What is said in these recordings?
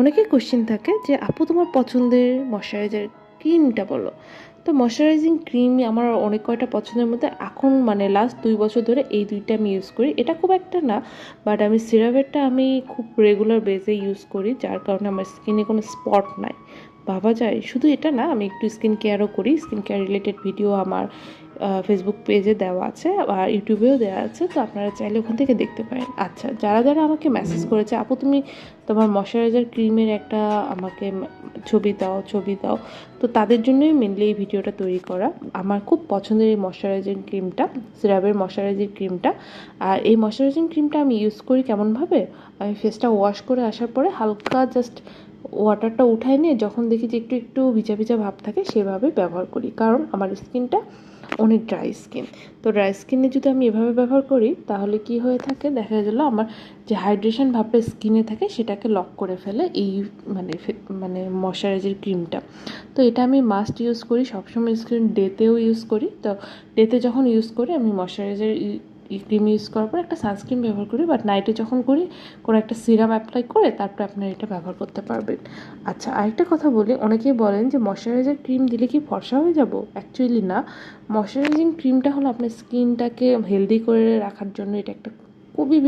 অনেকের কোশ্চেন থাকে যে আপু তোমার পছন্দের ময়শ্চারাইজার ক্রিমটা বলো। তো ময়শ্চারাইজিং ক্রিম আমার অনেক কয়টা পছন্দের মধ্যে এখন লাস্ট 2 বছর ধরে এই দুইটা আমি ইউজ করি। এটা খুব একটা না, বাট আমি সিরাভেরটা আমি খুব রেগুলার বেসে ইউজ করি, যার কারণে আমার স্কিনে কোনো স্পট নাই। ভাবা যায় শুধু এটা না, আমি একটু স্কিন কেয়ারও করি। স্কিন কেয়ার রিলেটেড ভিডিও আমার ফেসবুক পেজে দেওয়া আছে আর ইউটিউবেও দেওয়া আছে, তো আপনারা চাইলে ওখান থেকে দেখতে পারেন। আচ্ছা, যারা যারা আমাকে মেসেজ করেছে আপু তুমি তোমার ময়শ্চারাইজার ক্রিমের একটা আমাকে ছবি দাও, তো তাদের জন্যই মেনলি এই ভিডিওটা তৈরি করা। আমার খুব পছন্দের এই ময়শ্চারাইজিং ক্রিমটা, সিরাভের ময়শ্চারাইজিং ক্রিমটা। আর এই ময়শ্চারাইজিং ক্রিমটা আমি ইউজ করি কেমনভাবে, আমি ফেসটা ওয়াশ করে আসার পরে হালকা জাস্ট ওয়াটারটা উঠায় নিয়ে যখন দেখি যে একটু একটু ভিজা ভিজা ভাব থাকে সেভাবে ব্যবহার করি, কারণ আমার স্কিনটা অনেক ড্রাই স্কিন। তো ড্রাই স্কিনে যদি আমি এভাবে ব্যবহার করি তাহলে কি হয়ে থাকে, দেখা গেলো আমার যে হাইড্রেশন ভাবটা স্কিনে থাকে সেটাকে লক করে ফেলে এই ময়শ্চারাইজার ক্রিমটা। তো এটা আমি মাস্ট ইউজ করি সবসময়, স্কিন ডেতেও ইউজ করি। তো ডেতে যখন ইউজ করি আমি ময়শ্চারাইজার ক্রিম ইউজ করার পর একটা সানস্ক্রিন ব্যবহার করি, বাট নাইটে যখন করি কোনো একটা সিরাম অ্যাপ্লাই করে তারপরে আপনারা এটা ব্যবহার করতে পারবেন। আচ্ছা, আরেকটা কথা বলি, অনেকেই বলেন যে ময়শ্চারাইজার ক্রিম দিলে কি ফর্সা হয়ে যাব। অ্যাকচুয়ালি না, ময়শ্চারাইজিং ক্রিমটা হলো আপনার স্কিনটাকে হেলদি করে রাখার জন্য। এটা একটা খুবই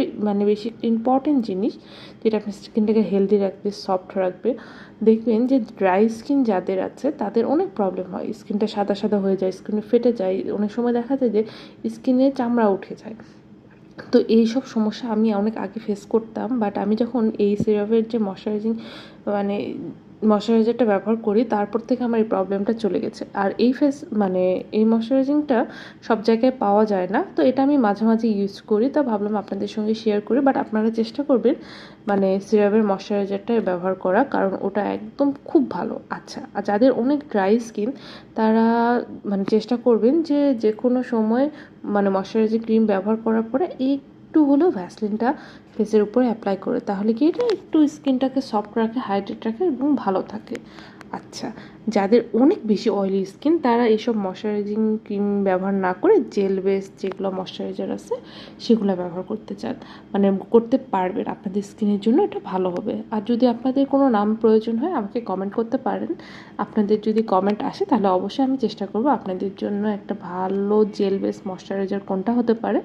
বেশি ইম্পর্টেন্ট জিনিস, যেটা আপনার স্কিনটাকে হেলদি রাখবে, সফট রাখবে। দেখবেন যে ড্রাই স্কিন যাদের আছে তাদের অনেক প্রবলেম হয়, স্কিনটা সাদা সাদা হয়ে যায়, স্কিনে ফেটে যায়, অনেক সময় দেখা যায় যে স্কিনে চামড়া উঠে যায়। তো এইসব সমস্যা আমি অনেক আগে ফেস করতাম, বাট আমি যখন এই সিরাভের যে মানে ময়শ্চারাইজারটা ব্যবহার করি তারপর থেকে আমার এই প্রবলেমটা চলে গেছে। আর এই ময়শ্চারাইজিংটা সব জায়গায় পাওয়া যায় না, তো এটা আমি মাঝে মাঝে ইউজ করি, তা ভাবলাম আপনাদের সঙ্গে শেয়ার করি। বাট আপনারা চেষ্টা করবেন সিরাভের ময়শ্চারাইজারটা ব্যবহার করা, কারণ ওটা একদম খুব ভালো। আচ্ছা, আর যাদের অনেক ড্রাই স্কিন তারা চেষ্টা করবেন যে যে কোনো সময় ময়শ্চারাইজিং ক্রিম ব্যবহার করার পরে একটু হলেও ভ্যাসলিনটা ফেসের উপরে অ্যাপ্লাই করে, তাহলে কি এটা একটু স্কিনটাকে সফট রাখে, হাইড্রেট রাখে এবং ভালো থাকে। আচ্ছা, যাদের অনেক বেশি অয়েলি স্কিন তারা এইসব ময়শ্চারাইজিং ক্রিম ব্যবহার না করে জেল বেস যেগুলো ময়শ্চারাইজার আছে সেগুলো ব্যবহার করতে চান, করতে পারবেন, আপনাদের স্কিনের জন্য এটা ভালো হবে। আর যদি আপনাদের কোনো নাম প্রয়োজন হয় আমাকে কমেন্ট করতে পারেন। আপনাদের যদি কমেন্ট আসে তাহলে অবশ্যই আমি চেষ্টা করব আপনাদের জন্য একটা ভালো জেল বেস ময়শ্চারাইজার কোনটা হতে পারে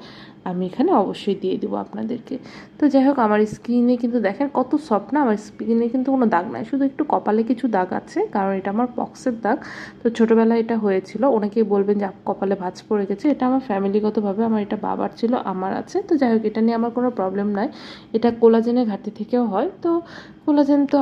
আমি এখানে অবশ্যই দিয়ে দেবো আপনাদেরকে। তো যাই হোক, আমার স্কিনে কিন্তু দেখেন কত সফট না, আমার স্কিনে কিন্তু কোনো দাগ নাই, শুধু একটু কপালে কিছু দাগ আছে, কারণ এটা আমার পক্সের দাগ। তো ছোটোবেলায় এটা হয়েছিল, অনেকেই বলবেন যে কপালে ভাঁজ পড়ে গেছে, এটা আমার ফ্যামিলিগতভাবে আমার এটা বাবার ছিল, আমার আছে। তো যাই হোক, এটা নিয়ে আমার কোনো প্রবলেম নাই, এটা কোলাজেনের ঘাটতি থেকেও হয়। তো কোলাজেন তো